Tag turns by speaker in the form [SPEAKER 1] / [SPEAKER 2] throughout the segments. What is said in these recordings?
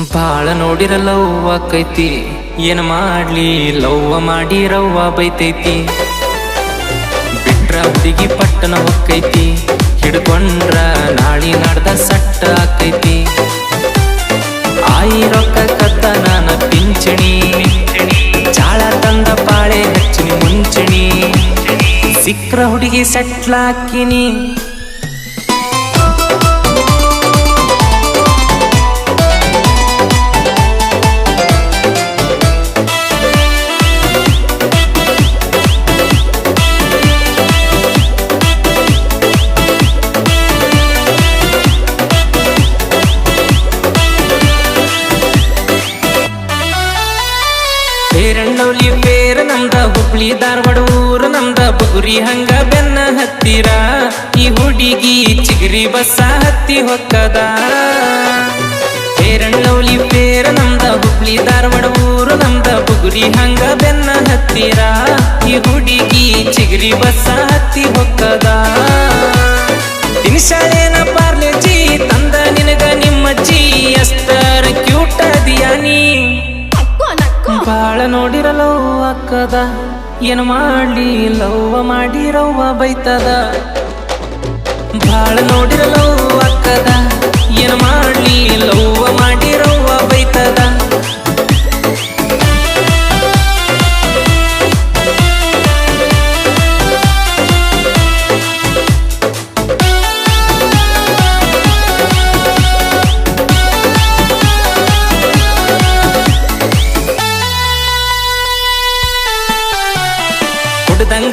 [SPEAKER 1] ಬಾಳ ನೋಡಿರಲ್ಲವ್ವ ಆಕೈತಿ, ಏನ್ ಮಾಡ್ಲಿ ಲವ್ವ ಮಾಡಿರವ್ವ ಬೈತೈತಿ. ಬಿಟ್ರ ಹುಡುಗಿ ಪಟ್ಟಣ ಹೊಕ್ಕೈತಿ, ಹಿಡ್ಕೊಂಡ್ರ ನಾಳಿ ನಾಡ್ದ ಸಟ್ಟ ಆಕೈತಿ. ಆಯಿ ರೊಕ್ಕ ಕತ್ತ ನಾನ ಪಿಂಚಣಿ, ಚಾಳ ತಂದ ಪಾಳೆ ಹಚ್ಚಿನಿ ಮುಂಚಣಿ. ಸಿಕ್ರ ಹುಡುಗಿ ಸಟ್ಲಾಕಿನಿ, ಫೇರಣ್ಣೌಲಿ ಫೇರ ನಮ್ದ, ಹುಬ್ಳಿ ಧಾರವಾಡ ಊರು ನಮ್ದ. ಬುಗುರಿ ಹಂಗ ಬೆನ್ನ ಹತ್ತಿರ ಈ ಹುಡುಗಿ ಚಿಗರಿ ಬಸ್ಸ ಹತ್ತಿ ಹೊಕ್ಕದ. ಫೇರಣ್ಣೌಲಿ ಫೇರ ನಮ್ದ, ಹುಬ್ಳಿ ಧಾರವಾಡ ಊರು ನಮ್ದ. ಬುಗುರಿ ಹಂಗ ಬೆನ್ನ ಹತ್ತಿರ ಈ ಹುಡುಗಿ ಚಿಗರಿ ಬಸ್ಸ ಹತ್ತಿ ಹೊಕ್ಕದ. ತಿನ್ಸಾಳೇನ ಪಾರ್ಲೆಜಿ ತಂದ ನಿನಗ ನಿಮ್ಮಜ್ಜಿ, ಎಷ್ಟರ ಕ್ಯೂಟ್ ಅದಿಯಾನಿ. ಬಾಳ ನೋಡಿರಲವ್ವ ಅಕ್ಕದ, ಏನ್ ಮಾಡ್ಲಿ ಲವ್ವ ಮಾಡಿರವ್ವ ಬೈತದ. ಬಾಳ ನೋಡಿರಲವ್ವ ಅಕ್ಕದ, ಏನ್ ಮಾಡ್ಲಿ ಲವ್ವ ಮಾಡಿರವ್ವ ಬೈತದ.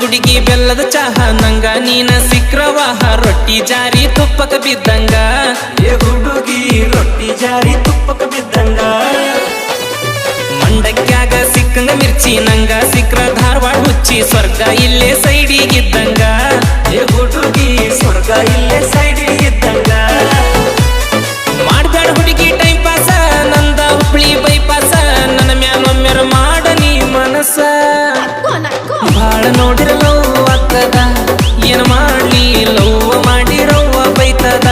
[SPEAKER 1] ಹುಡುಗಿ ಬೆಲ್ಲದ ಚಹ ನಂಗ, ನೀನ ಸಿಕ್ರವಾಹ ರೊಟ್ಟಿ ಜಾರಿ ತುಪ್ಪಕ ಬಿದ್ದಂಗ. ಹುಡುಗಿ ರೊಟ್ಟಿ ಜಾರಿ ತುಪ್ಪಕ ಬಿದ್ದಂಗ. ಮಂಡಕ್ಯಾಗ ಸಿಕ್ಕಂಗ ಮಿರ್ಚಿ ನಂಗ, ಸಿಕ್ರ ಧಾರವಾಡ ಹುಚ್ಚಿ ಸ್ವರ್ಗ ಇಲ್ಲೇ ಸೈಡಿಗಿದ್ದಂಗ. ಹುಡುಗಿ ಸ್ವರ್ಗ ಇಲ್ಲೇ ಸೈಡಿಗಿದ್ದಂಗ. ಮಾಡ್ಬೇಡ ಹುಡುಗಿ ಟೈಮ್ ಪಾಸ, ನಂದ ಹುಬ್ಳಿ ಬೈಪಾಸ. ನನ್ನ ಮ್ಯಾಲೊಮ್ಮೆರ ಮಾಡ ನೀ ಮನಸ. ಬಾಳ ನೋಡಿರಲವ್ವ ಅಕ್ಕದ, ಏನ್ ಮಾಡ್ಲಿ ಲವ್ವ ಮಾಡಿರವ್ವ ಬೈತದ.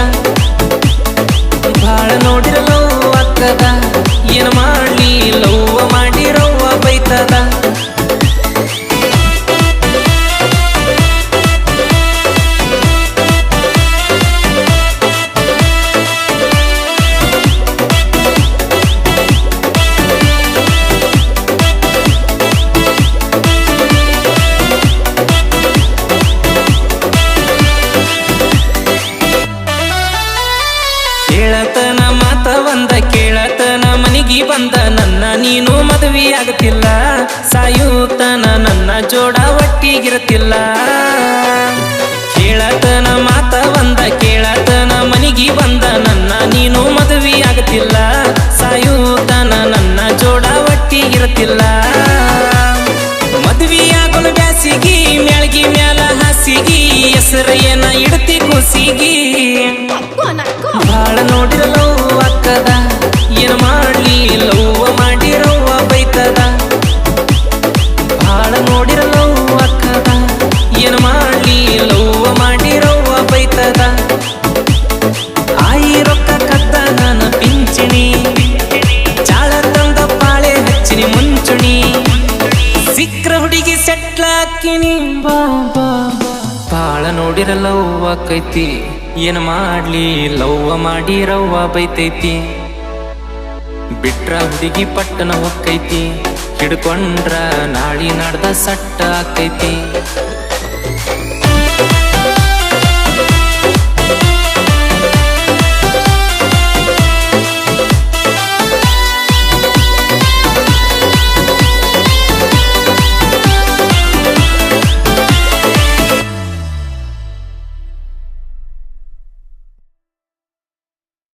[SPEAKER 1] ಬಾಳ ನೋಡಿರಲವ್ವ ಅಕ್ಕದ, ಏನ್ ಮಾಡ್ಲಿ ಲವ್ವ ಮಾಡಿರವ್ವ ಬೈತದ. ಕೇಳತನ ಮಾತ ಒಂದ, ಕೇಳತನ ಮನಿಗಿ ಬಂದ. ನನ್ನ ನೀನು ಮದುವೆ ಆಗತಿಲ್ಲ, ಸಾಯುತನ ನನ್ನ ಜೋಡ ಒಟ್ಟಿಗಿರತಿಲ್ಲ. ಕೇಳತನ ಮಾತ ಒಂದ, ಕೇಳತನ ಮನಿಗಿ ಬಂದ. ನನ್ನ ನೀನು ಮದುವೆ ಆಗತಿಲ್ಲ, ಸಾಯುತನ ನನ್ನ ಜೋಡ ಒಟ್ಟಿಗಿರತಿಲ್ಲ. ಮದುವೆಯಾಗಲು ಬ್ಯಾಸಿಗಿ, ಮ್ಯಾಳ್ಗಿ ಮ್ಯಾಲ ಹಾಸಿಗಿ. ಹೆಸರ ಏನ ಇಡ್ತಿ ಕುಸಿಗಿ. ಬಾಳ ನೋಡಿರಲವ್ವ ಅಕ್ಕದ, ಏನ್ ಮಾಡ್ಲಿ ಲವ್ವ ಮಾಡಿರವ್ವ ಬೈತದ. ಬಾಳ ನೋಡಿರಲವ್ವ ಅಕ್ಕದ, ಏನ್ ಮಾಡ್ಲಿ ಲವ್ವ ಮಾಡಿರವ್ವ ಬೈತದ. ಆಯಿ ರೊಕ್ಕ ಕತ್ತ ನಾನ ಪಿಂಚಣಿ, ಚಾಳ ತಂದ ಪಾಳೆ ಹಚ್ಚಿನಿ ಮುಂಚುಣಿ. ಸಿಕ್ರ ಹುಡುಗಿ ಸೆಟ್ಲಾಕಿನಿ. ಬಾಳ ನೋಡಿರಲವ್ವ ಆಕೈತಿ, ಏನ್ ಮಾಡ್ಲಿ ಲವ್ವ ಮಾಡಿರವ್ವ ಬೈತೈತಿ. ಬಿಟ್ರ ಹುಡುಗಿ ಪಟ್ಟಣ ಹೊಕ್ಕೈತಿ, ಹಿಡ್ಕೊಂಡ್ರ ನಾಳಿ ನಾಡ್ದ ಸಟ್ಟ ಆಕೈತಿ.